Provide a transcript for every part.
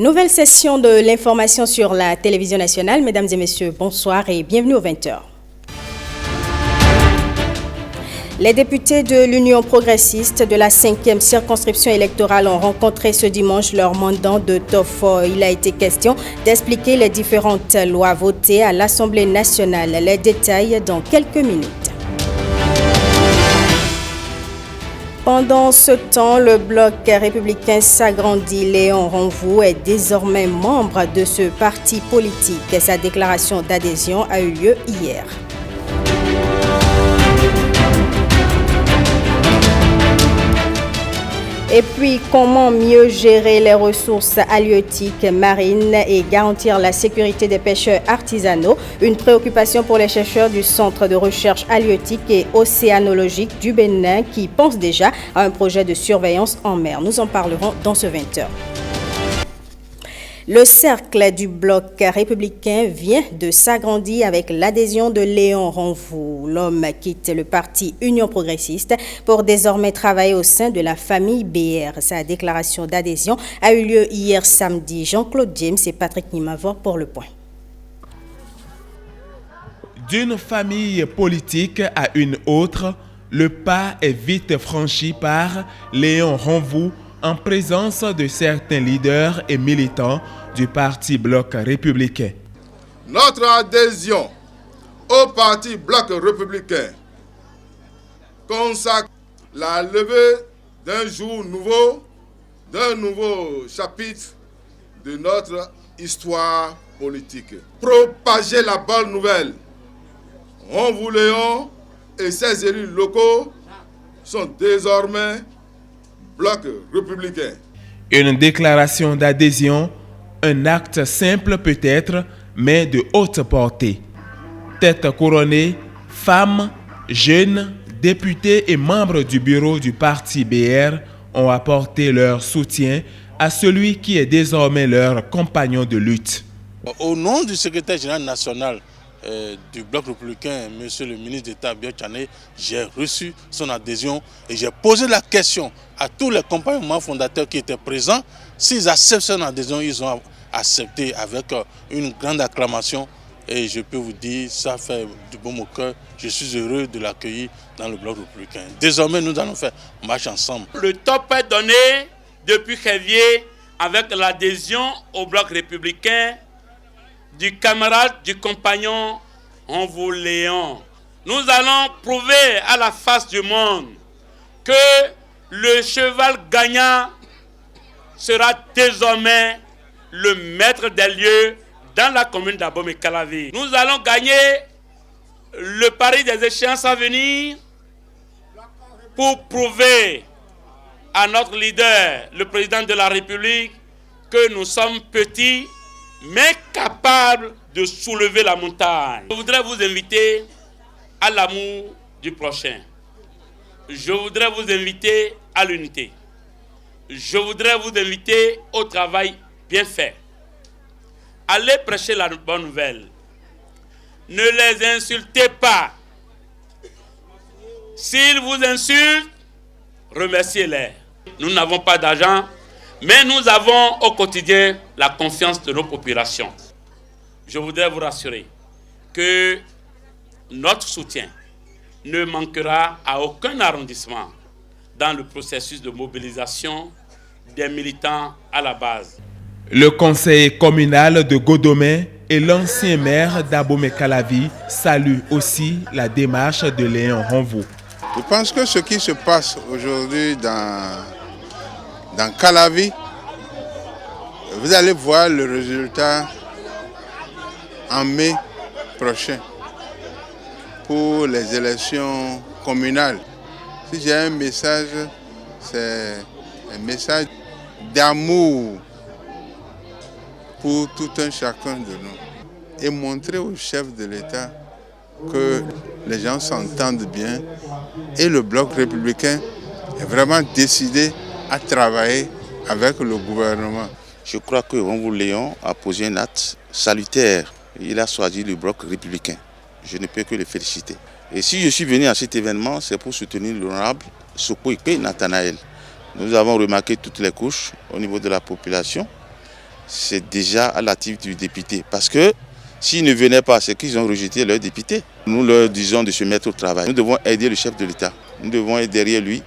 Nouvelle session de l'information sur la télévision nationale. Mesdames et messieurs, bonsoir et bienvenue aux 20h. Les députés de l'Union progressiste de la 5e circonscription électorale ont rencontré ce dimanche leur mandant de TOF. Il a été question d'expliquer les différentes lois votées à l'Assemblée nationale. Les détails dans quelques minutes. Pendant ce temps, le bloc républicain s'agrandit. Léon Renvou est désormais membre de ce parti politique. Sa déclaration d'adhésion a eu lieu hier. Et puis, comment mieux gérer les ressources halieutiques marines et garantir la sécurité des pêcheurs artisanaux? Une préoccupation pour les chercheurs du Centre de recherche halieutique et océanologique du Bénin qui pensent déjà à un projet de surveillance en mer. Nous en parlerons dans ce 20h. Le cercle du bloc républicain vient de s'agrandir avec l'adhésion de Léon Renvou. L'homme quitte le parti Union progressiste pour désormais travailler au sein de la famille BR. Sa déclaration d'adhésion a eu lieu hier samedi. Jean-Claude James et Patrick Nimavor pour le point. D'une famille politique à une autre, le pas est vite franchi par Léon Renvou en présence de certains leaders et militants du Parti Bloc républicain. Notre adhésion au Parti Bloc républicain consacre la levée d'un jour nouveau, d'un nouveau chapitre de notre histoire politique. Propager la bonne nouvelle. Renvou Léon et ses élus locaux sont désormais Bloc républicain. Une déclaration d'adhésion, un acte simple peut-être, mais de haute portée. Tête couronnée, femmes, jeunes, députés et membres du bureau du parti BR ont apporté leur soutien à celui qui est désormais leur compagnon de lutte. Au nom du secrétaire général national du Bloc républicain, monsieur le ministre d'État Biot Tchané, j'ai reçu son adhésion et j'ai posé la question à tous les compagnons fondateurs qui étaient présents. S'ils acceptent son adhésion, ils ont accepté avec une grande acclamation et je peux vous dire, ça fait du bon au cœur. Je suis heureux de l'accueillir dans le Bloc républicain. Désormais, nous allons faire marche ensemble. Le top est donné depuis février avec l'adhésion au Bloc républicain du camarade, du compagnon Renvou Léon. Nous allons prouver à la face du monde que le cheval gagnant sera désormais le maître des lieux dans la commune d'Abomey-Calavi. Nous allons gagner le pari des échéances à venir pour prouver à notre leader, le président de la République, que nous sommes petits mais capable de soulever la montagne. Je voudrais vous inviter à l'amour du prochain. Je voudrais vous inviter à l'unité. Je voudrais vous inviter au travail bien fait. Allez prêcher la bonne nouvelle. Ne les insultez pas. S'ils vous insultent, remerciez-les. Nous n'avons pas d'argent, mais nous avons au quotidien la confiance de nos populations. Je voudrais vous rassurer que notre soutien ne manquera à aucun arrondissement dans le processus de mobilisation des militants à la base. Le conseil communal de Godomé et l'ancien maire d'Abomey-Calavi saluent aussi la démarche de Léon Renvou. Je pense que ce qui se passe aujourd'hui dans Calavi, vous allez voir le résultat en mai prochain pour les élections communales. Si j'ai un message, c'est un message d'amour pour tout un chacun de nous. Et montrer au chef de l'État que les gens s'entendent bien et le Bloc républicain est vraiment décidé à travailler avec le gouvernement. Je crois que Renvou Léon a posé un acte salutaire. Il a choisi le Bloc républicain. Je ne peux que le féliciter. Et si je suis venu à cet événement, c'est pour soutenir l'honorable Soko Ikpe Nathanaël. Nous avons remarqué toutes les couches au niveau de la population. c'est déjà à l'actif du député. Parce que s'ils ne venaient pas, c'est qu'ils ont rejeté leur député. Nous leur disons de se mettre au travail. Nous devons aider le chef de l'État. Nous devons être derrière lui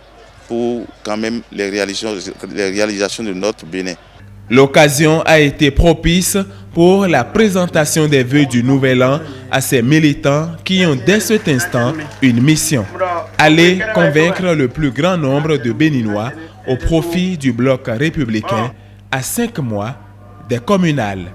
pour quand même les réalisations de notre Bénin. L'occasion a été propice pour la présentation des vœux du Nouvel An à ces militants qui ont dès cet instant une mission. Aller convaincre le plus grand nombre de Béninois au profit du bloc républicain à 5 mois des communales.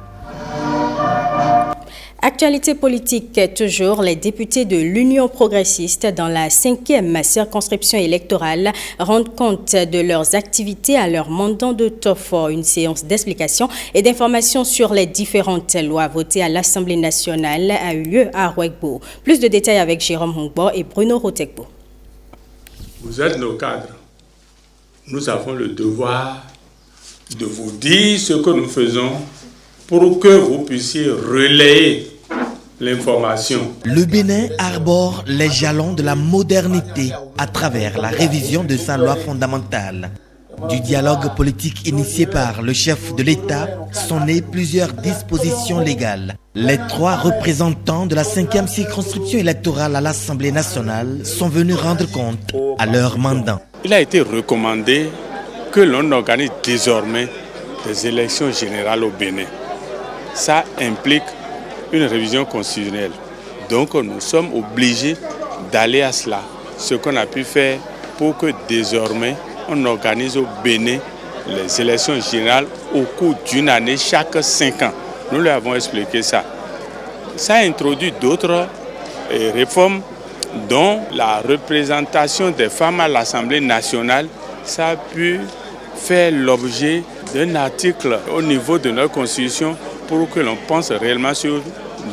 Actualité politique toujours, les députés de l'Union progressiste dans la 5e circonscription électorale rendent compte de leurs activités à leur mandant de TOFO. Une séance d'explication et d'information sur les différentes lois votées à l'Assemblée nationale a eu lieu à Rouegbo. Plus de détails avec Jérôme Hongbo et Bruno Rotekbo. Vous êtes nos cadres. Nous avons le devoir de vous dire ce que nous faisons pour que vous puissiez relayer l'information. Le Bénin arbore les jalons de la modernité à travers la révision de sa loi fondamentale. Du dialogue politique initié par le chef de l'État sont nées plusieurs dispositions légales. Les 3 représentants de la 5e circonscription électorale à l'Assemblée nationale sont venus rendre compte à leur mandant. Il a été recommandé que l'on organise désormais des élections générales au Bénin. Ça implique une révision constitutionnelle. Donc nous sommes obligés d'aller à cela. Ce qu'on a pu faire pour que désormais on organise au Bénin les élections générales au cours d'une année chaque 5 ans. Nous lui avons expliqué ça. Ça a introduit d'autres réformes dont la représentation des femmes à l'Assemblée nationale. Ça a pu faire l'objet d'un article au niveau de notre constitution pour que l'on pense réellement sur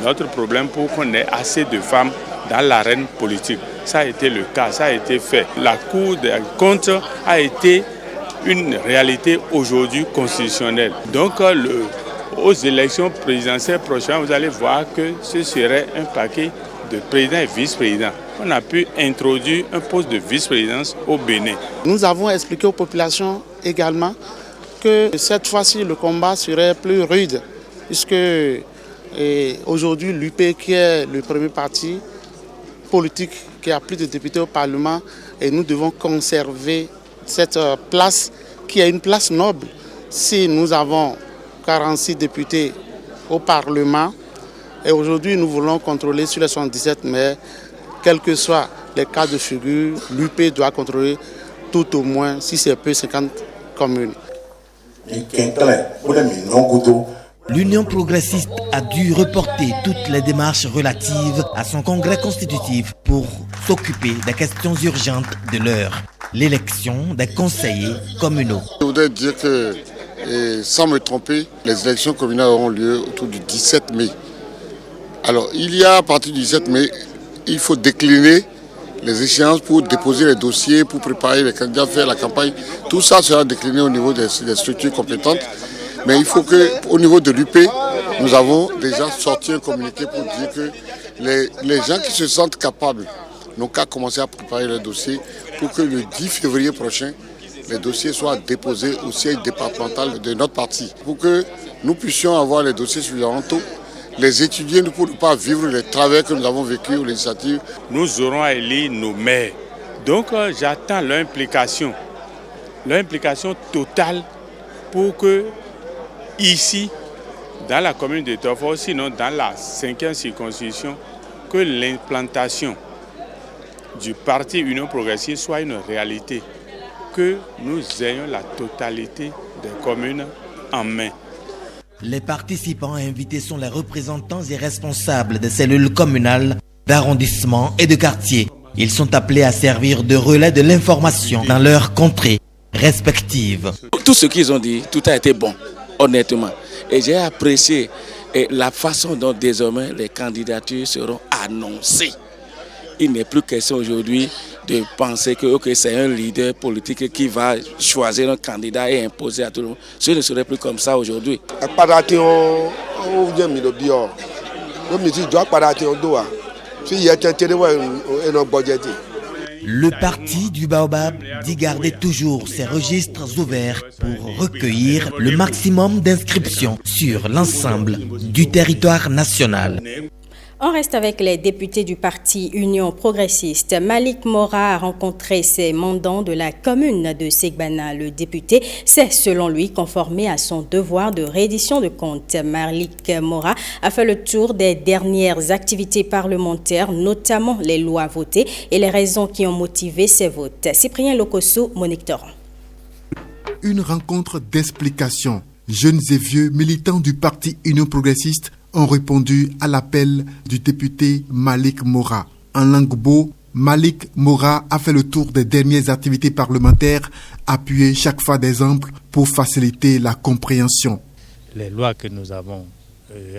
notre problème, pour qu'on ait assez de femmes dans l'arène politique. Ça a été le cas, ça a été fait. La Cour des comptes a été une réalité aujourd'hui constitutionnelle. Donc, aux élections présidentielles prochaines, vous allez voir que ce serait un paquet de présidents et vice-présidents. On a pu introduire un poste de vice-présidence au Bénin. Nous avons expliqué aux populations également que cette fois-ci, le combat serait plus rude, puisque aujourd'hui, l'UP, qui est le premier parti politique qui a plus de députés au Parlement, et nous devons conserver cette place qui est une place noble. Si nous avons 46 députés au Parlement, et aujourd'hui nous voulons contrôler sur les 77, mais quels que soient les cas de figure, l'UP doit contrôler tout au moins, si c'est peu, 50 communes. L'Union progressiste a dû reporter toutes les démarches relatives à son congrès constitutif pour s'occuper des questions urgentes de l'heure, l'élection des conseillers communaux. Je voudrais dire que, sans me tromper, les élections communales auront lieu autour du 17 mai. Alors, il y a à partir du 17 mai, il faut décliner les échéances pour déposer les dossiers, pour préparer les candidats, faire la campagne. Tout ça sera décliné au niveau des structures compétentes. Mais il faut qu'au niveau de l'UP, nous avons déjà sorti un communiqué pour dire que les gens qui se sentent capables n'ont qu'à commencer à préparer les dossiers pour que le 10 février prochain, les dossiers soient déposés au siège départemental de notre parti. Pour que nous puissions avoir les dossiers suffisamment tôt, les étudiants ne pourront pas vivre les travers que nous avons vécus aux législatives. Nous aurons à élire nos maires. Donc j'attends leur implication totale pour que ici, dans la commune de Tofo, sinon dans la 5e circonscription, que l'implantation du parti Union progressiste soit une réalité, que nous ayons la totalité des communes en main. Les participants invités sont les représentants et responsables des cellules communales, d'arrondissement et de quartier. Ils sont appelés à servir de relais de l'information dans leurs contrées respectives. Tout ce qu'ils ont dit, tout a été bon, honnêtement. Et j'ai apprécié la façon dont désormais les candidatures seront annoncées. Il n'est plus question aujourd'hui de penser que c'est un leader politique qui va choisir un candidat et imposer à tout le monde. Ce ne serait plus comme ça aujourd'hui. Le parti du Baobab dit garder toujours ses registres ouverts pour recueillir le maximum d'inscriptions sur l'ensemble du territoire national. On reste avec les députés du parti Union progressiste. Malik Mora a rencontré ses mandants de la commune de Segbana. Le député s'est, selon lui, conformé à son devoir de reddition de comptes. Malik Mora a fait le tour des dernières activités parlementaires, notamment les lois votées et les raisons qui ont motivé ces votes. Cyprien Lokosso, Monique Torrent. Une rencontre d'explication. Jeunes et vieux militants du parti Union progressiste ont répondu à l'appel du député Malik Mora. En langue beau, Malik Mora a fait le tour des dernières activités parlementaires, appuyé chaque fois d'exemples pour faciliter la compréhension. Les lois que nous avons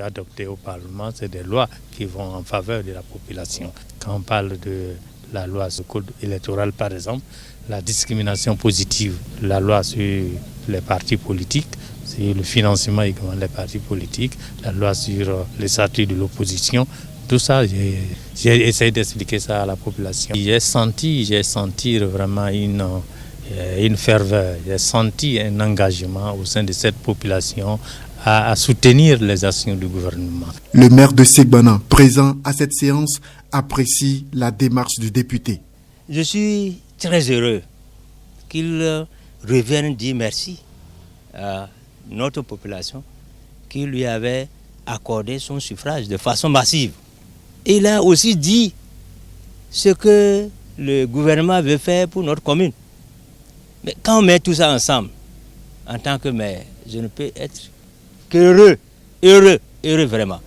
adoptées au Parlement, c'est des lois qui vont en faveur de la population. Quand on parle de la loi sur le code électoral, par exemple, la discrimination positive, la loi sur les partis politiques, c'est le financement également des partis politiques, la loi sur les statuts de l'opposition. Tout ça, j'ai essayé d'expliquer ça à la population. J'ai senti vraiment une ferveur, j'ai senti un engagement au sein de cette population à soutenir les actions du gouvernement. Le maire de Segbana, présent à cette séance, apprécie la démarche du député. Je suis très heureux qu'il revienne dire merci à notre population qui lui avait accordé son suffrage de façon massive. Il a aussi dit ce que le gouvernement veut faire pour notre commune. Mais quand on met tout ça ensemble, en tant que maire, je ne peux être qu'heureux, heureux vraiment.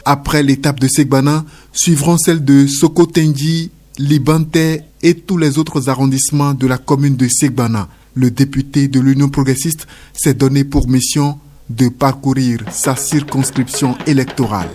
Après l'étape de Segbana, suivront celles de Sokotenji, Libante et tous les autres arrondissements de la commune de Segbana. Le député de l'Union progressiste s'est donné pour mission de parcourir sa circonscription électorale.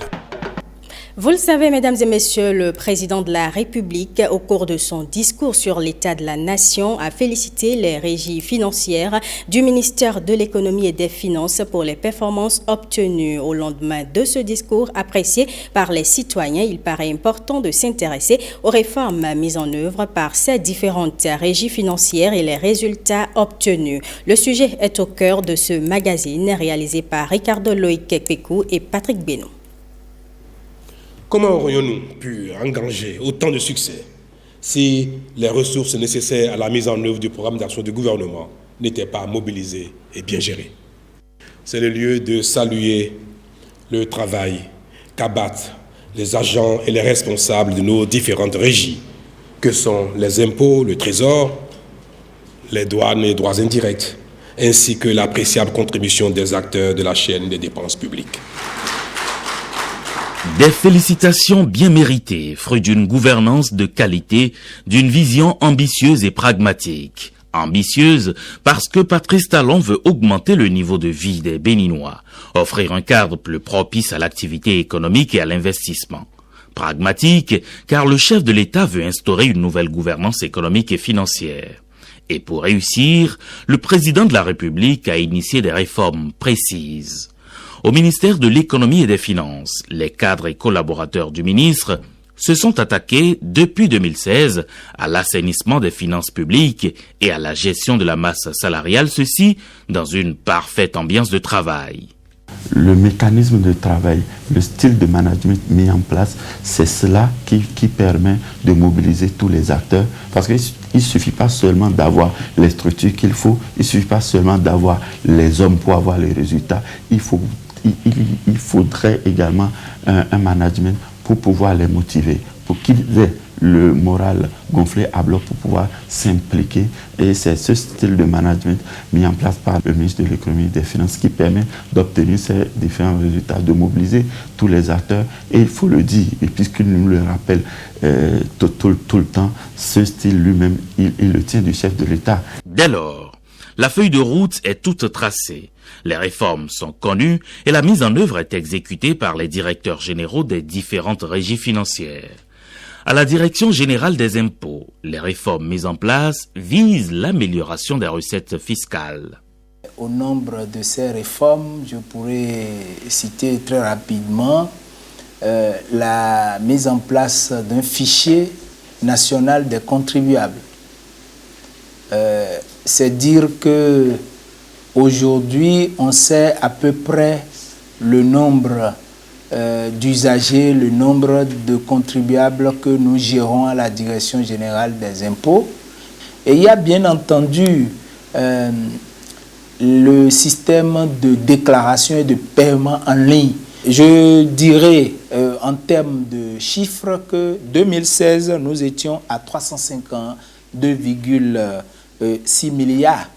Vous le savez, mesdames et messieurs, le président de la République, au cours de son discours sur l'état de la nation, a félicité les régies financières du ministère de l'économie et des finances pour les performances obtenues. Au lendemain de ce discours apprécié par les citoyens, il paraît important de s'intéresser aux réformes mises en œuvre par ces différentes régies financières et les résultats obtenus. Le sujet est au cœur de ce magazine réalisé par Ricardo Loïc Pécou et Patrick Beno. Comment aurions-nous pu engranger autant de succès si les ressources nécessaires à la mise en œuvre du programme d'action du gouvernement n'étaient pas mobilisées et bien gérées? C'est le lieu de saluer le travail qu'abattent les agents et les responsables de nos différentes régies, que sont les impôts, le trésor, les douanes et droits indirects, ainsi que l'appréciable contribution des acteurs de la chaîne des dépenses publiques. Des félicitations bien méritées, fruit d'une gouvernance de qualité, d'une vision ambitieuse et pragmatique. Ambitieuse parce que Patrice Talon veut augmenter le niveau de vie des Béninois, offrir un cadre plus propice à l'activité économique et à l'investissement. Pragmatique car le chef de l'État veut instaurer une nouvelle gouvernance économique et financière. Et pour réussir, le président de la République a initié des réformes précises. Au ministère de l'économie et des finances, les cadres et collaborateurs du ministre se sont attaqués depuis 2016 à l'assainissement des finances publiques et à la gestion de la masse salariale, ceci dans une parfaite ambiance de travail. Le mécanisme de travail, le style de management mis en place, c'est cela qui permet de mobiliser tous les acteurs. Parce qu'il ne suffit pas seulement d'avoir les structures qu'il faut, il ne suffit pas seulement d'avoir les hommes pour avoir les résultats. Il faudrait également un management pour pouvoir les motiver, pour qu'ils aient le moral gonflé à bloc pour pouvoir s'impliquer. Et c'est ce style de management mis en place par le ministre de l'économie et des finances qui permet d'obtenir ces différents résultats, de mobiliser tous les acteurs. Et il faut le dire, et puisqu'il nous le rappelle tout le temps, ce style lui-même, il le tient du chef de l'État. Dès lors, la feuille de route est toute tracée. Les réformes sont connues et la mise en œuvre est exécutée par les directeurs généraux des différentes régies financières. À la Direction générale des impôts, les réformes mises en place visent l'amélioration des recettes fiscales. Au nombre de ces réformes, je pourrais citer très rapidement la mise en place d'un fichier national des contribuables. C'est dire que aujourd'hui, on sait à peu près le nombre d'usagers, le nombre de contribuables que nous gérons à la Direction générale des impôts. Et il y a bien entendu le système de déclaration et de paiement en ligne. Je dirais en termes de chiffres que 2016, nous étions à 352,6 milliards.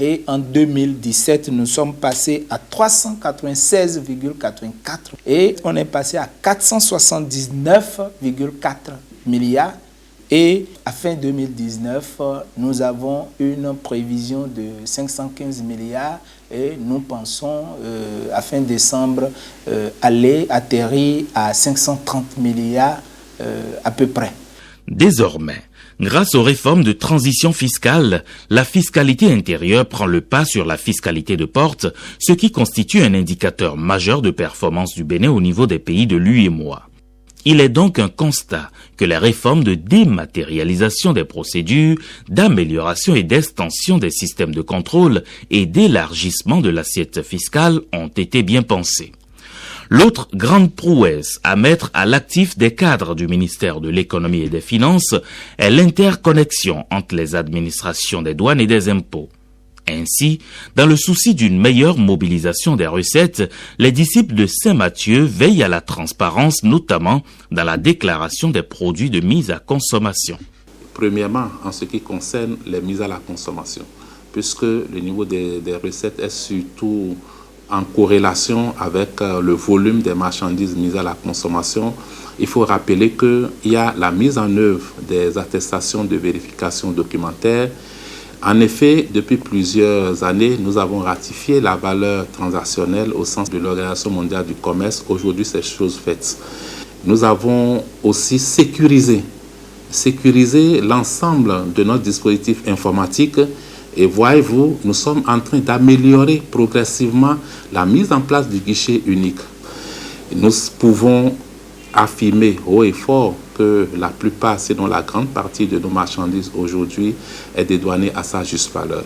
Et en 2017, nous sommes passés à 396,84 et on est passé à 479,4 milliards. Et à fin 2019, nous avons une prévision de 515 milliards et nous pensons à fin décembre aller atterrir à 530 milliards à peu près. Désormais, grâce aux réformes de transition fiscale, la fiscalité intérieure prend le pas sur la fiscalité de porte, ce qui constitue un indicateur majeur de performance du Bénin au niveau des pays de l'UEMOA. Il est donc un constat que les réformes de dématérialisation des procédures, d'amélioration et d'extension des systèmes de contrôle et d'élargissement de l'assiette fiscale ont été bien pensées. L'autre grande prouesse à mettre à l'actif des cadres du ministère de l'Économie et des Finances est l'interconnexion entre les administrations des douanes et des impôts. Ainsi, dans le souci d'une meilleure mobilisation des recettes, les disciples de Saint-Matthieu veillent à la transparence, notamment dans la déclaration des produits de mise à consommation. Premièrement, en ce qui concerne les mises à la consommation, puisque le niveau des recettes est surtout en corrélation avec le volume des marchandises mises à la consommation, il faut rappeler qu'il y a la mise en œuvre des attestations de vérification documentaire. En effet, depuis plusieurs années, nous avons ratifié la valeur transactionnelle au sens de l'Organisation mondiale du commerce. Aujourd'hui, c'est chose faite. Nous avons aussi sécurisé l'ensemble de notre dispositif informatique. Et voyez-vous, nous sommes en train d'améliorer progressivement la mise en place du guichet unique. Nous pouvons affirmer haut et fort que la plupart, sinon la grande partie de nos marchandises aujourd'hui est dédouanée à sa juste valeur.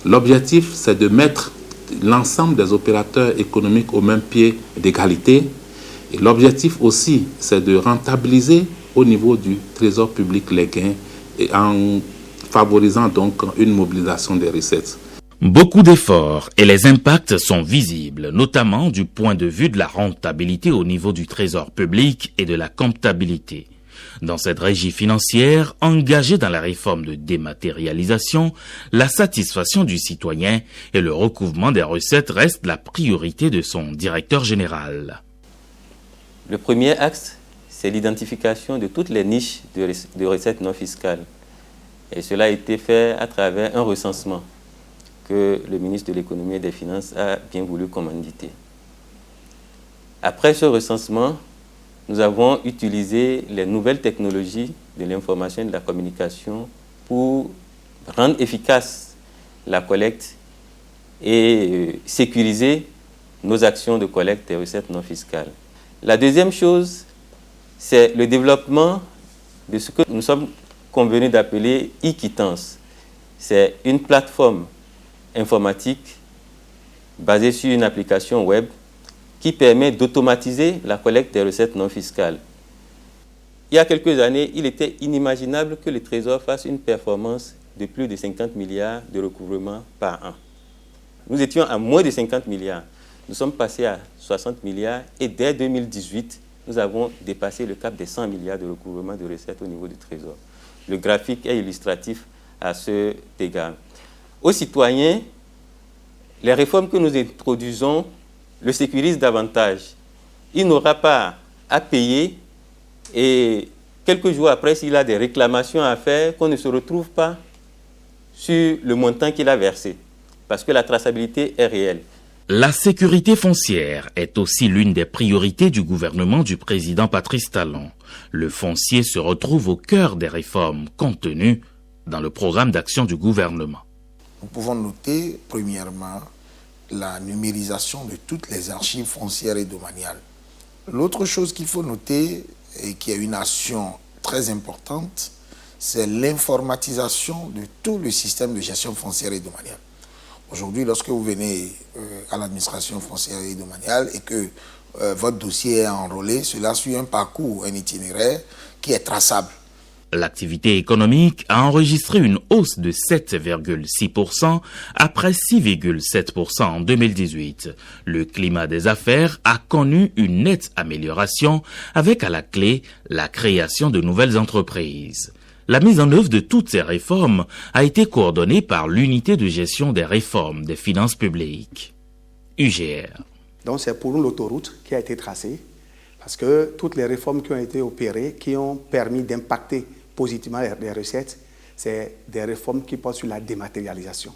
L'objectif, c'est de mettre l'ensemble des opérateurs économiques au même pied d'égalité. Et l'objectif aussi, c'est de rentabiliser au niveau du trésor public les gains et en favorisant donc une mobilisation des recettes. Beaucoup d'efforts et les impacts sont visibles, notamment du point de vue de la rentabilité au niveau du trésor public et de la comptabilité. Dans cette régie financière, engagée dans la réforme de dématérialisation, la satisfaction du citoyen et le recouvrement des recettes restent la priorité de son directeur général. Le premier axe, c'est l'identification de toutes les niches de recettes non fiscales. Et cela a été fait à travers un recensement que le ministre de l'Économie et des Finances a bien voulu commanditer. Après ce recensement, nous avons utilisé les nouvelles technologies de l'information et de la communication pour rendre efficace la collecte et sécuriser nos actions de collecte des recettes non fiscales. La deuxième chose, c'est le développement de ce que nous sommes convenus d'appeler e-quittance. C'est une plateforme informatique basée sur une application web qui permet d'automatiser la collecte des recettes non fiscales. Il y a quelques années, il était inimaginable que le Trésor fasse une performance de plus de 50 milliards de recouvrement par an. Nous étions à moins de 50 milliards. Nous sommes passés à 60 milliards et dès 2018, nous avons dépassé le cap des 100 milliards de recouvrement de recettes au niveau du Trésor. Le graphique est illustratif à ce égard. Aux citoyens, les réformes que nous introduisons le sécurisent davantage. Il n'aura pas à payer et quelques jours après, s'il a des réclamations à faire, qu'on ne se retrouve pas sur le montant qu'il a versé, parce que la traçabilité est réelle. La sécurité foncière est aussi l'une des priorités du gouvernement du président Patrice Talon. Le foncier se retrouve au cœur des réformes contenues dans le programme d'action du gouvernement. Nous pouvons noter, premièrement, la numérisation de toutes les archives foncières et domaniales. L'autre chose qu'il faut noter, et qui est une action très importante, c'est l'informatisation de tout le système de gestion foncière et domaniale. Aujourd'hui, lorsque vous venez à l'administration foncière et domaniale et que votre dossier est enrôlé, cela suit un parcours, un itinéraire qui est traçable. L'activité économique a enregistré une hausse de 7,6% après 6,7% en 2018. Le climat des affaires a connu une nette amélioration avec à la clé la création de nouvelles entreprises. La mise en œuvre de toutes ces réformes a été coordonnée par l'unité de gestion des réformes des finances publiques, UGR. Donc c'est pour nous l'autoroute qui a été tracée parce que toutes les réformes qui ont été opérées, qui ont permis d'impacter positivement les recettes, c'est des réformes qui portent sur la dématérialisation.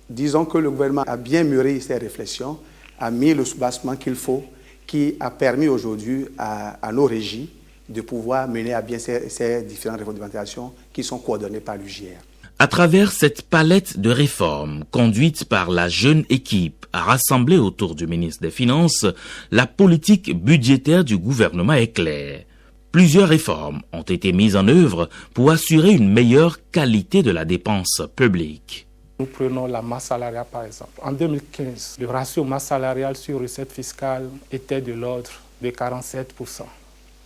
Disons que le gouvernement a bien mûri ces réflexions, a mis le soubassement qu'il faut, qui a permis aujourd'hui à nos régies de pouvoir mener à bien ces différentes réformes de dématérialisation qui sont coordonnées par l'UGR. À travers cette palette de réformes conduite par la jeune équipe rassemblée autour du ministre des Finances, la politique budgétaire du gouvernement est claire. Plusieurs réformes ont été mises en œuvre pour assurer une meilleure qualité de la dépense publique. Nous prenons la masse salariale par exemple. En 2015, le ratio masse salariale sur recettes fiscales était de l'ordre de 47%.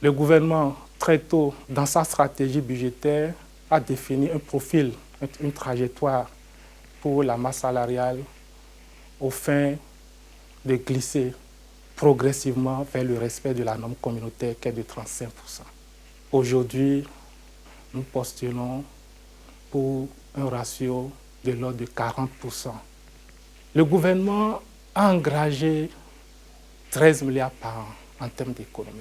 Le gouvernement, très tôt dans sa stratégie budgétaire, a défini un profil, une trajectoire pour la masse salariale au fin de glisser progressivement vers le respect de la norme communautaire qui est de 35%. Aujourd'hui, nous postulons pour un ratio de l'ordre de 40%. Le gouvernement a engagé 13 milliards par an en termes d'économie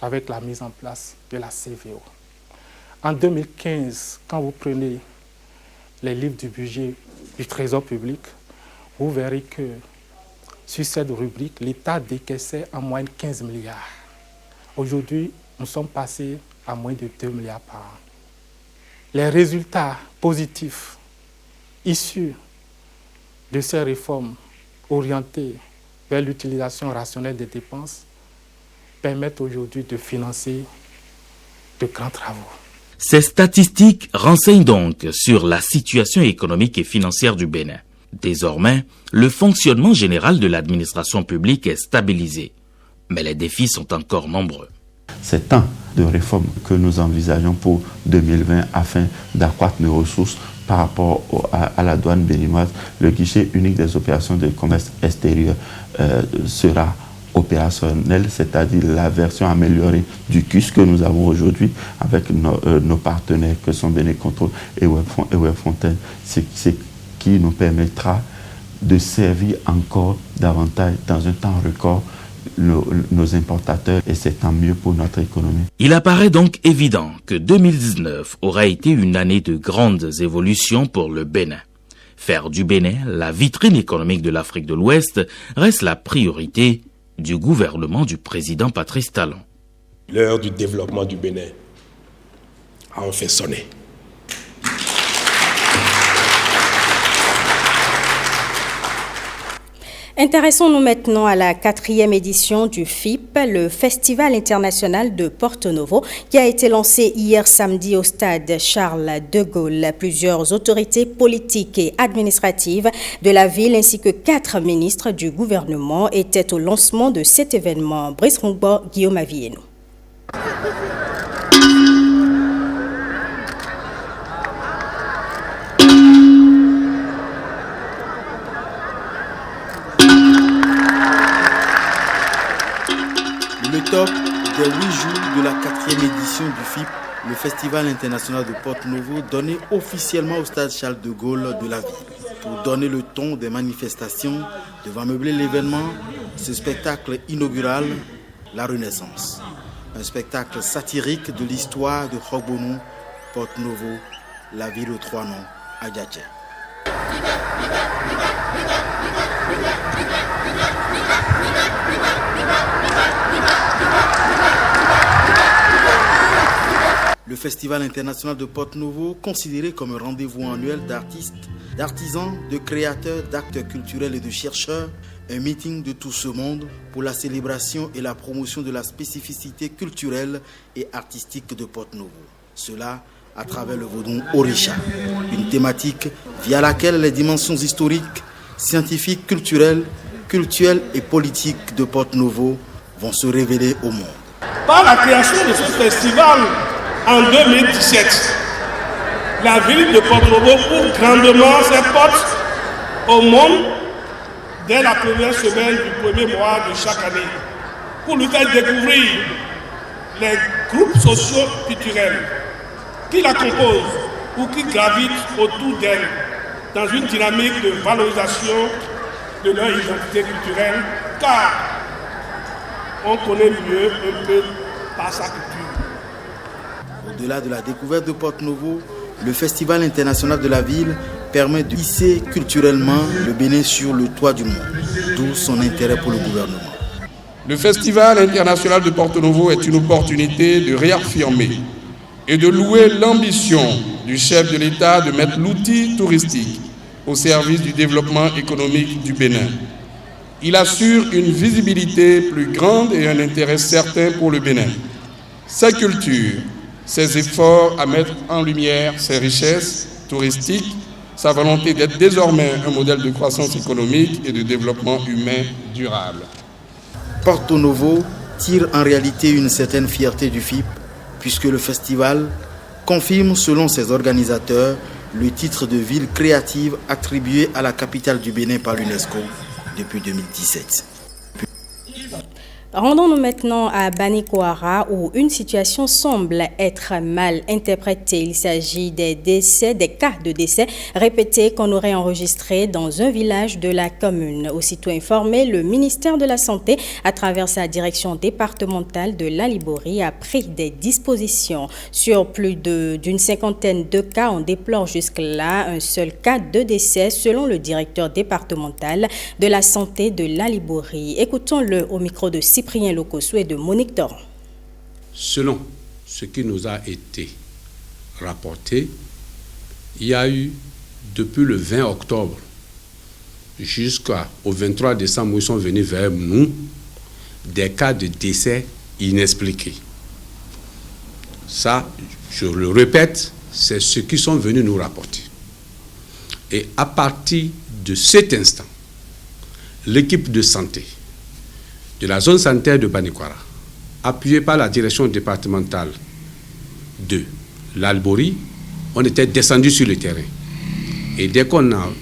avec la mise en place de la CVO. En 2015, quand vous prenez les livres du budget du Trésor public, vous verrez que sur cette rubrique, l'État décaissait en moyenne 15 milliards. Aujourd'hui, nous sommes passés à moins de 2 milliards par an. Les résultats positifs issus de ces réformes orientées vers l'utilisation rationnelle des dépenses permettent aujourd'hui de financer de grands travaux. Ces statistiques renseignent donc sur la situation économique et financière du Bénin. Désormais, le fonctionnement général de l'administration publique est stabilisé. Mais les défis sont encore nombreux. C'est un de réformes que nous envisageons pour 2020 afin d'accroître nos ressources par rapport à la douane béninoise. Le guichet unique des opérations de commerce extérieur sera opérationnel, c'est-à-dire la version améliorée du CUS que nous avons aujourd'hui avec nos partenaires que sont Bénécontrol et Webfontaine, ce qui nous permettra de servir encore davantage dans un temps record nos importateurs et c'est tant mieux pour notre économie. Il apparaît donc évident que 2019 aura été une année de grandes évolutions pour le Bénin. Faire du Bénin la vitrine économique de l'Afrique de l'Ouest reste la priorité du gouvernement du président Patrice Talon. L'heure du développement du Bénin a enfin sonné. Intéressons-nous maintenant à la 4e édition du FIP, le Festival international de Porto Novo, qui a été lancé hier samedi au stade Charles de Gaulle. Plusieurs autorités politiques et administratives de la ville ainsi que 4 ministres du gouvernement étaient au lancement de cet événement. Brice Rungbo, Guillaume Avieno. Le top des 8 jours de la 4e édition du FIP, le Festival international de Porto Novo, donné officiellement au stade Charles de Gaulle de la ville. Pour donner le ton des manifestations, devant meubler l'événement, ce spectacle inaugural, la Renaissance. Un spectacle satirique de l'histoire de Hogbonou, Porto Novo, la ville aux 3 noms, Adjaché. Le Festival international de Porto Novo, considéré comme un rendez-vous annuel d'artistes, d'artisans, de créateurs, d'acteurs culturels et de chercheurs, un meeting de tout ce monde pour la célébration et la promotion de la spécificité culturelle et artistique de Porto Novo. Cela à travers le vaudou Orisha, une thématique via laquelle les dimensions historiques, scientifiques, culturelles et politiques de Porto-Novo vont se révéler au monde. Par la création de ce festival en 2017, la ville de Porto-Novo ouvre grandement ses portes au monde dès la première semaine du premier mois de chaque année pour lui faire découvrir les groupes sociaux culturels qui la composent ou qui gravitent autour d'elle dans une dynamique de valorisation de leur identité culturelle, car on connaît mieux un peu par sa culture. Au-delà de la découverte de Porto-Novo, le Festival international de la ville permet de hisser culturellement le Bénin sur le toit du monde, d'où son intérêt pour le gouvernement. Le Festival international de Porto-Novo est une opportunité de réaffirmer et de louer l'ambition du chef de l'État de mettre l'outil touristique au service du développement économique du Bénin. Il assure une visibilité plus grande et un intérêt certain pour le Bénin. Sa culture, ses efforts à mettre en lumière ses richesses touristiques, sa volonté d'être désormais un modèle de croissance économique et de développement humain durable. Porto-Novo tire en réalité une certaine fierté du FIP, puisque le festival confirme, selon ses organisateurs, le titre de ville créative attribué à la capitale du Bénin par l'UNESCO depuis 2017. Rendons-nous maintenant à Banikwara où une situation semble être mal interprétée. Il s'agit des cas de décès répétés qu'on aurait enregistrés dans un village de la commune. Aussitôt informé, le ministère de la Santé, à travers sa direction départementale de l'Alibori, a pris des dispositions. Sur plus d'une cinquantaine de cas, on déplore jusque-là un seul cas de décès selon le directeur départemental de la santé de l'Alibori. Écoutons-le au micro de Cyprien Lokosu et de Monique Doran. Selon ce qui nous a été rapporté, il y a eu depuis le 20 octobre jusqu'au 23 décembre où ils sont venus vers nous des cas de décès inexpliqués. Ça, je le répète, c'est ce qu'ils sont venus nous rapporter. Et à partir de cet instant, l'équipe de santé de la zone sanitaire de Banikwara, appuyée par la direction départementale de l'Alibori, on était descendu sur le terrain. Et dès qu'on a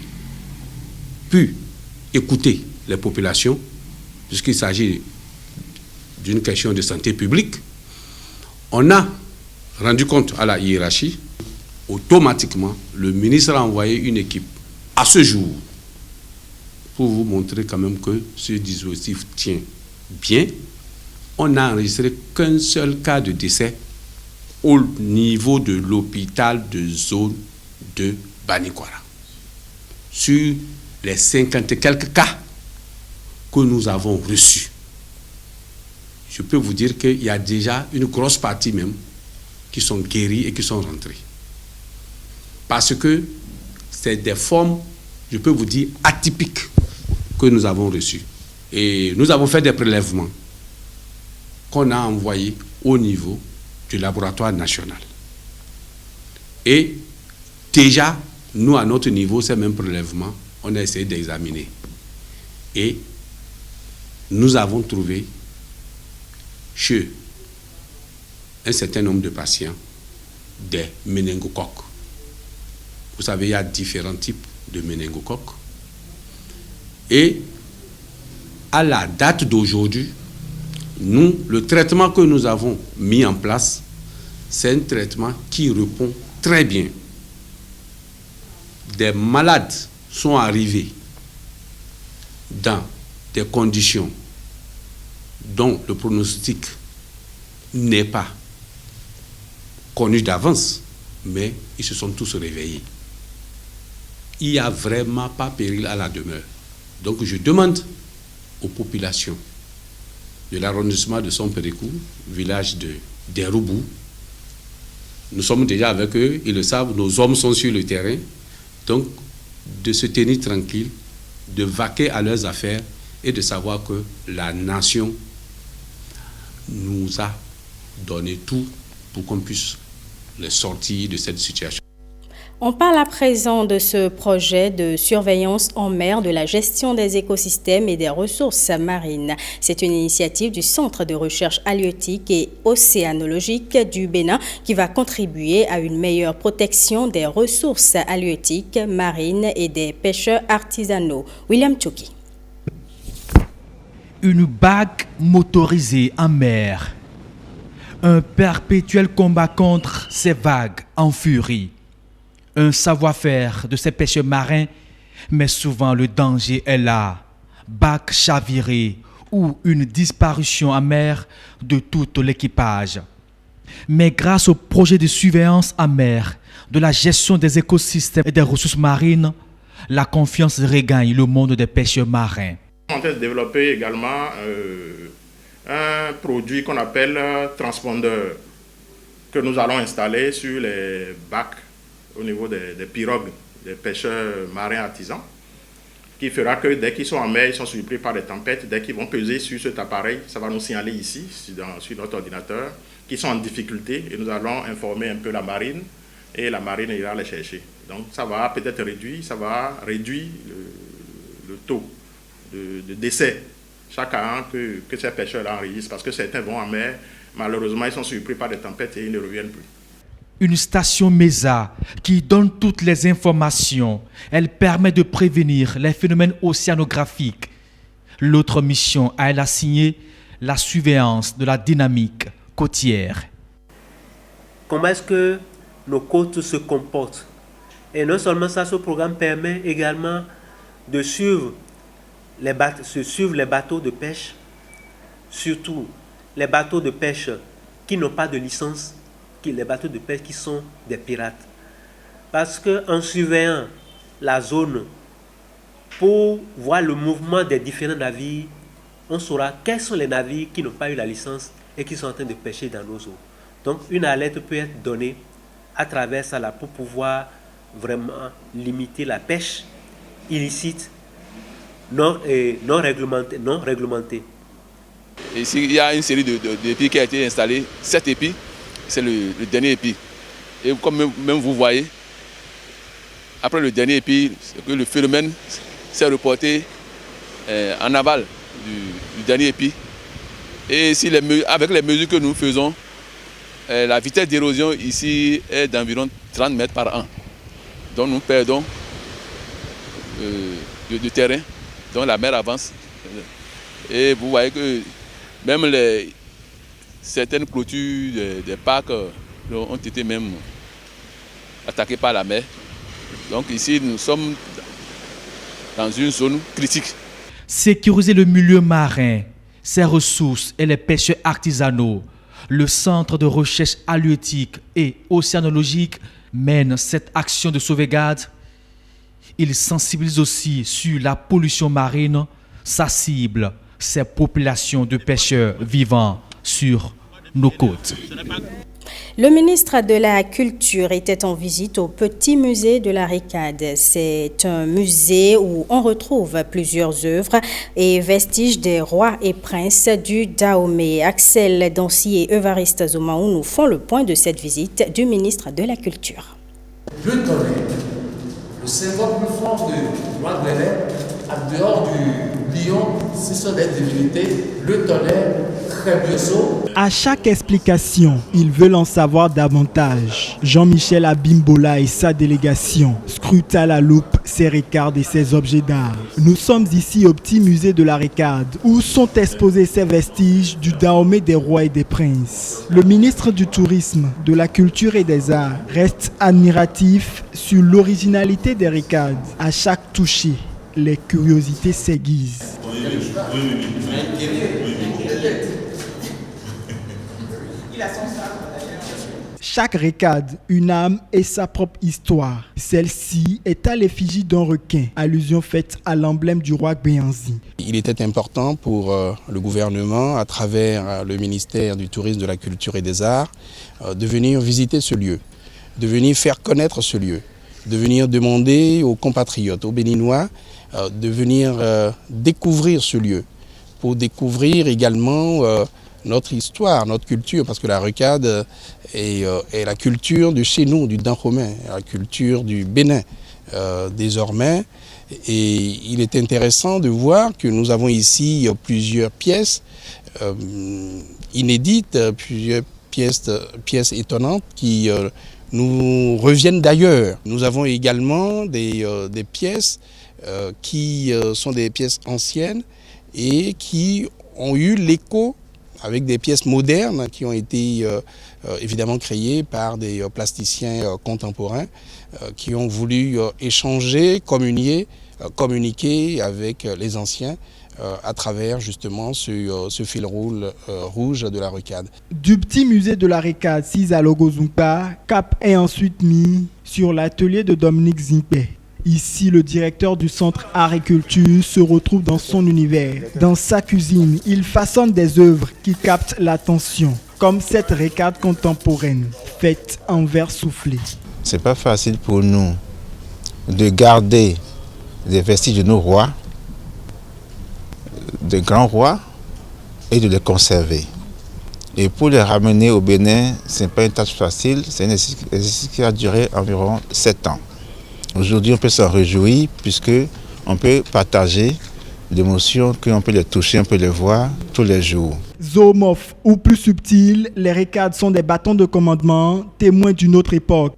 pu écouter les populations, puisqu'il s'agit d'une question de santé publique, on a rendu compte à la hiérarchie. Automatiquement, le ministre a envoyé une équipe à ce jour pour vous montrer quand même que ce dispositif tient bien. On n'a enregistré qu'un seul cas de décès au niveau de l'hôpital de zone de Banikwara. Sur les 50 et quelques cas que nous avons reçus, je peux vous dire qu'il y a déjà une grosse partie même qui sont guéris et qui sont rentrés. Parce que c'est des formes, je peux vous dire, atypiques que nous avons reçues. Et nous avons fait des prélèvements qu'on a envoyés au niveau du laboratoire national. Et déjà, nous, à notre niveau, ces mêmes prélèvements, on a essayé d'examiner. Et nous avons trouvé chez un certain nombre de patients des méningocoques. Vous savez, il y a différents types de méningocoques. Et à la date d'aujourd'hui, nous, le traitement que nous avons mis en place, c'est un traitement qui répond très bien. Des malades sont arrivés dans des conditions dont le pronostic n'est pas connu d'avance, mais ils se sont tous réveillés. Il n'y a vraiment pas péril à la demeure. Donc je demande aux populations de l'arrondissement de Sompérékou, village de Deroubou, nous sommes déjà avec eux, ils le savent, nos hommes sont sur le terrain, donc de se tenir tranquille, de vaquer à leurs affaires et de savoir que la nation nous a donné tout pour qu'on puisse les sorties de cette situation. On parle à présent de ce projet de surveillance en mer de la gestion des écosystèmes et des ressources marines. C'est une initiative du Centre de recherche halieutique et océanologique du Bénin qui va contribuer à une meilleure protection des ressources halieutiques, marines et des pêcheurs artisanaux. William Tchouki. Une bague motorisée en mer. Un perpétuel combat contre ces vagues en furie. Un savoir-faire de ces pêcheurs marins, mais souvent le danger est là. Bac chaviré ou une disparition en mer de tout l'équipage. Mais grâce au projet de surveillance en mer, de la gestion des écosystèmes et des ressources marines, la confiance regagne le monde des pêcheurs marins. On est en train de développer également un produit qu'on appelle transpondeur que nous allons installer sur les bacs au niveau des pirogues, des pêcheurs marins artisans, qui fera que dès qu'ils sont en mer, ils sont surpris par des tempêtes, dès qu'ils vont peser sur cet appareil, ça va nous signaler ici, sur notre ordinateur, qu'ils sont en difficulté et nous allons informer un peu la marine et la marine ira les chercher. Donc ça va peut-être réduire, le taux de décès chaque an que ces pêcheurs-là enregistrent, parce que certains vont en mer, malheureusement ils sont surpris par des tempêtes et ils ne reviennent plus. Une station MESA qui donne toutes les informations. Elle permet de prévenir les phénomènes océanographiques. L'autre mission a assigné la surveillance de la dynamique côtière. Comment est-ce que nos côtes se comportent? Et non seulement ça, ce programme permet également de suivre les bateaux de pêche, surtout les bateaux de pêche qui n'ont pas de licence, les bateaux de pêche qui sont des pirates. Parce qu'en surveillant la zone pour voir le mouvement des différents navires, on saura quels sont les navires qui n'ont pas eu la licence et qui sont en train de pêcher dans nos eaux. Donc une alerte peut être donnée à travers ça là pour pouvoir vraiment limiter la pêche illicite non réglementée. Ici, il y a une série d'épis qui a été installée, 7 épis. C'est le dernier épi. Et comme même vous voyez, après le dernier épi, que le phénomène s'est reporté en aval du dernier épi. Et si avec les mesures que nous faisons, la vitesse d'érosion ici est d'environ 30 mètres par an. Donc nous perdons de terrain, donc la mer avance. Et vous voyez que même certaines clôtures des parcs ont été même attaquées par la mer. Donc ici, nous sommes dans une zone critique. Sécuriser le milieu marin, ses ressources et les pêcheurs artisanaux. Le Centre de recherche halieutique et océanologique mène cette action de sauvegarde. Il sensibilise aussi sur la pollution marine, sa cible, ces populations de pêcheurs vivant sur nos côtes. Le ministre de la Culture était en visite au petit musée de la Ricade. C'est un musée où on retrouve plusieurs œuvres et vestiges des rois et princes du Dahomey. Axel Dancy et Evariste Zomaou nous font le point de cette visite du ministre de la Culture. Le tonnerre, le symbole plus fort du roi de l'élève, en dehors du lion, ce sont des divinités, le tonnerre, Trebioso. À chaque explication, ils veulent en savoir davantage. Jean-Michel Abimbola et sa délégation scrutent à la loupe ses ricardes et ses objets d'art. Nous sommes ici au petit musée de la Ricade, où sont exposés ces vestiges du Dahomey des rois et des princes. Le ministre du Tourisme, de la Culture et des Arts reste admiratif sur l'originalité des ricardes. À chaque toucher, les curiosités s'aiguisent. Chaque ricade, une âme et sa propre histoire. Celle-ci est à l'effigie d'un requin, allusion faite à l'emblème du roi Béanzi. Il était important pour le gouvernement, à travers le ministère du Tourisme, de la Culture et des Arts, de venir visiter ce lieu, de venir faire connaître ce lieu, de venir demander aux compatriotes, aux Béninois, de venir découvrir ce lieu, pour découvrir également notre histoire, notre culture, parce que la recade est la culture de chez nous, du Dahomey, la culture du Bénin désormais. Et il est intéressant de voir que nous avons ici plusieurs pièces inédites, plusieurs pièces étonnantes qui nous reviennent d'ailleurs. Nous avons également des pièces qui sont des pièces anciennes et qui ont eu l'écho avec des pièces modernes qui ont été évidemment créées par des plasticiens contemporains qui ont voulu échanger, communiquer avec les anciens à travers justement ce fil rouge de la recade. Du petit musée de la recade 6 à Logozumpa, cap est ensuite mis sur l'atelier de Dominique Zimpé. Ici, le directeur du centre Art et Culture se retrouve dans son univers. Dans sa cuisine, il façonne des œuvres qui captent l'attention, comme cette recade contemporaine, faite en verre soufflé. C'est pas facile pour nous de garder des vestiges de nos rois, de grands rois, et de les conserver. Et pour les ramener au Bénin, ce n'est pas une tâche facile, c'est un exercice qui a duré environ 7 ans. Aujourd'hui, on peut s'en réjouir puisqu'on peut partager l'émotion, qu'on peut les toucher, on peut les voir tous les jours. Zoomorphes ou plus subtils, les recades sont des bâtons de commandement, témoins d'une autre époque.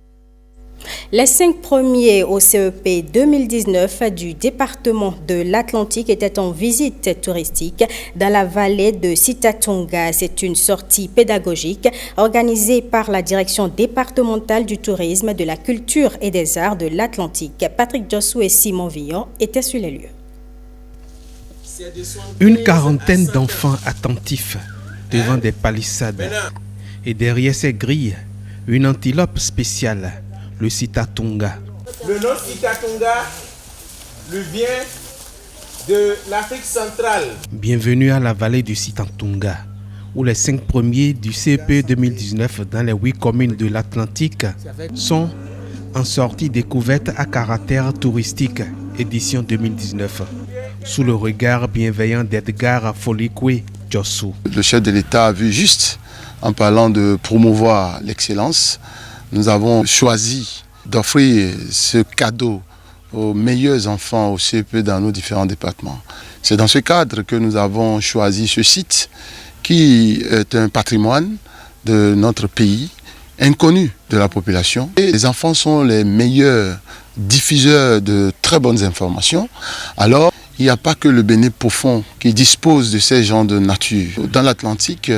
Les 5 premiers au CEP 2019 du département de l'Atlantique étaient en visite touristique dans la vallée de Sitatunga. C'est une sortie pédagogique organisée par la direction départementale du tourisme, de la culture et des arts de l'Atlantique. Patrick Jossou et Simon Villon étaient sur les lieux. Une quarantaine d'enfants attentifs devant des palissades et derrière ces grilles, une antilope spéciale, le Sitatunga. Le nom Sitatunga lui vient de l'Afrique centrale. Bienvenue à la vallée du Sitatunga, où les 5 premiers du CEP 2019 dans les 8 communes de l'Atlantique sont en sortie découverte à caractère touristique, édition 2019, sous le regard bienveillant d'Edgar Folikwe Jossou. Le chef de l'État a vu juste, en parlant de promouvoir l'excellence, nous avons choisi d'offrir ce cadeau aux meilleurs enfants au CEP dans nos différents départements. C'est dans ce cadre que nous avons choisi ce site qui est un patrimoine de notre pays, inconnu de la population. Et les enfants sont les meilleurs diffuseurs de très bonnes informations. Alors, il n'y a pas que le Bénin profond qui dispose de ces genres de nature. Dans l'Atlantique,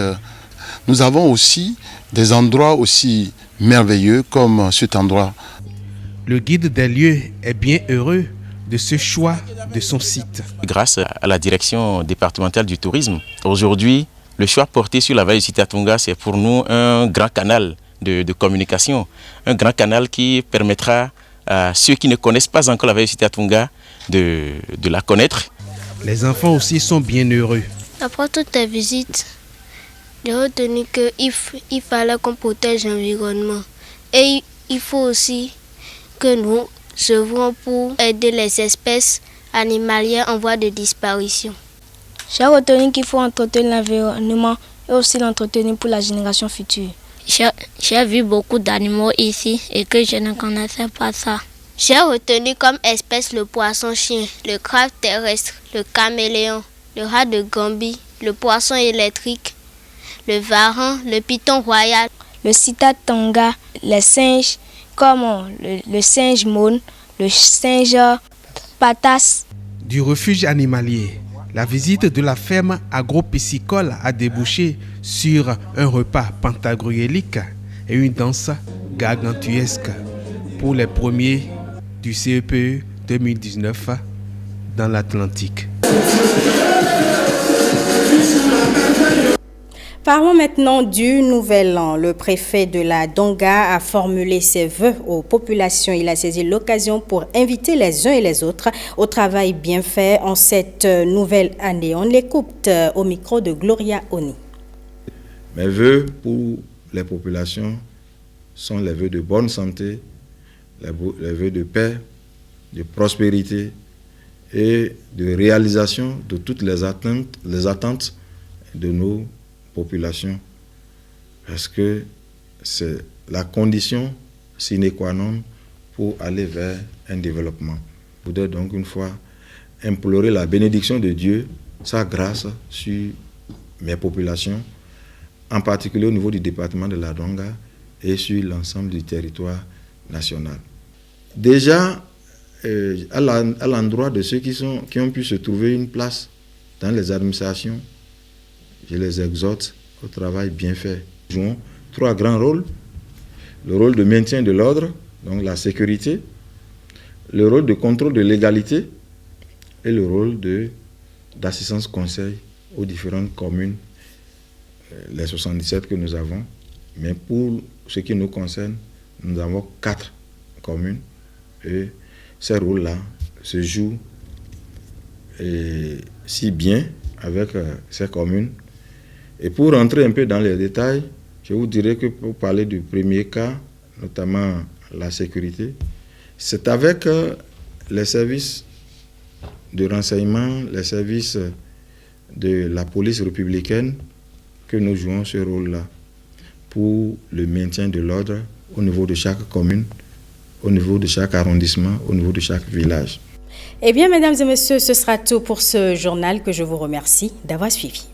nous avons aussi des endroits aussi merveilleux comme cet endroit. Le guide des lieux est bien heureux de ce choix de son site. Grâce à la direction départementale du tourisme, aujourd'hui, le choix porté sur la vallée du Sitatunga, c'est pour nous un grand canal de communication, un grand canal qui permettra à ceux qui ne connaissent pas encore la vallée du Sitatunga de la connaître. Les enfants aussi sont bien heureux. Après toutes les visites, j'ai retenu qu'il fallait qu'on protège l'environnement. Et il faut aussi que nous œuvrons pour aider les espèces animalières en voie de disparition. J'ai retenu qu'il faut entretenir l'environnement et aussi l'entretenir pour la génération future. J'ai vu beaucoup d'animaux ici et que je ne connaissais pas ça. J'ai retenu comme espèce le poisson-chien, le crabe terrestre, le caméléon, le rat de Gambie, le poisson électrique, le varan, le python royal, le Sitatunga, les singes comme le singe mône, le singe patas. Du refuge animalier, la visite de la ferme agro-piscicole a débouché sur un repas pantagruélique et une danse gargantuesque pour les premiers du CEP 2019 dans l'Atlantique. Parlons maintenant du Nouvel An. Le préfet de la Donga a formulé ses vœux aux populations. Il a saisi l'occasion pour inviter les uns et les autres au travail bien fait en cette nouvelle année. On l'écoute au micro de Gloria Oni. Mes vœux pour les populations sont les vœux de bonne santé, les vœux de paix, de prospérité et de réalisation de toutes les attentes de nos population, parce que c'est la condition sine qua non pour aller vers un développement. Je voudrais donc une fois implorer la bénédiction de Dieu, sa grâce sur mes populations, en particulier au niveau du département de la Donga et sur l'ensemble du territoire national. Déjà, à l'endroit de ceux qui ont pu se trouver une place dans les administrations, je les exhorte au travail bien fait. Nous jouons 3 grands rôles. Le rôle de maintien de l'ordre, donc la sécurité, le rôle de contrôle de légalité et le rôle d'assistance conseil aux différentes communes, les 77 que nous avons. Mais pour ce qui nous concerne, nous avons 4 communes et ces rôles-là se jouent si bien avec ces communes. Et pour rentrer un peu dans les détails, je vous dirais que pour parler du premier cas, notamment la sécurité, c'est avec les services de renseignement, les services de la police républicaine que nous jouons ce rôle-là pour le maintien de l'ordre au niveau de chaque commune, au niveau de chaque arrondissement, au niveau de chaque village. Eh bien, mesdames et messieurs, ce sera tout pour ce journal que je vous remercie d'avoir suivi.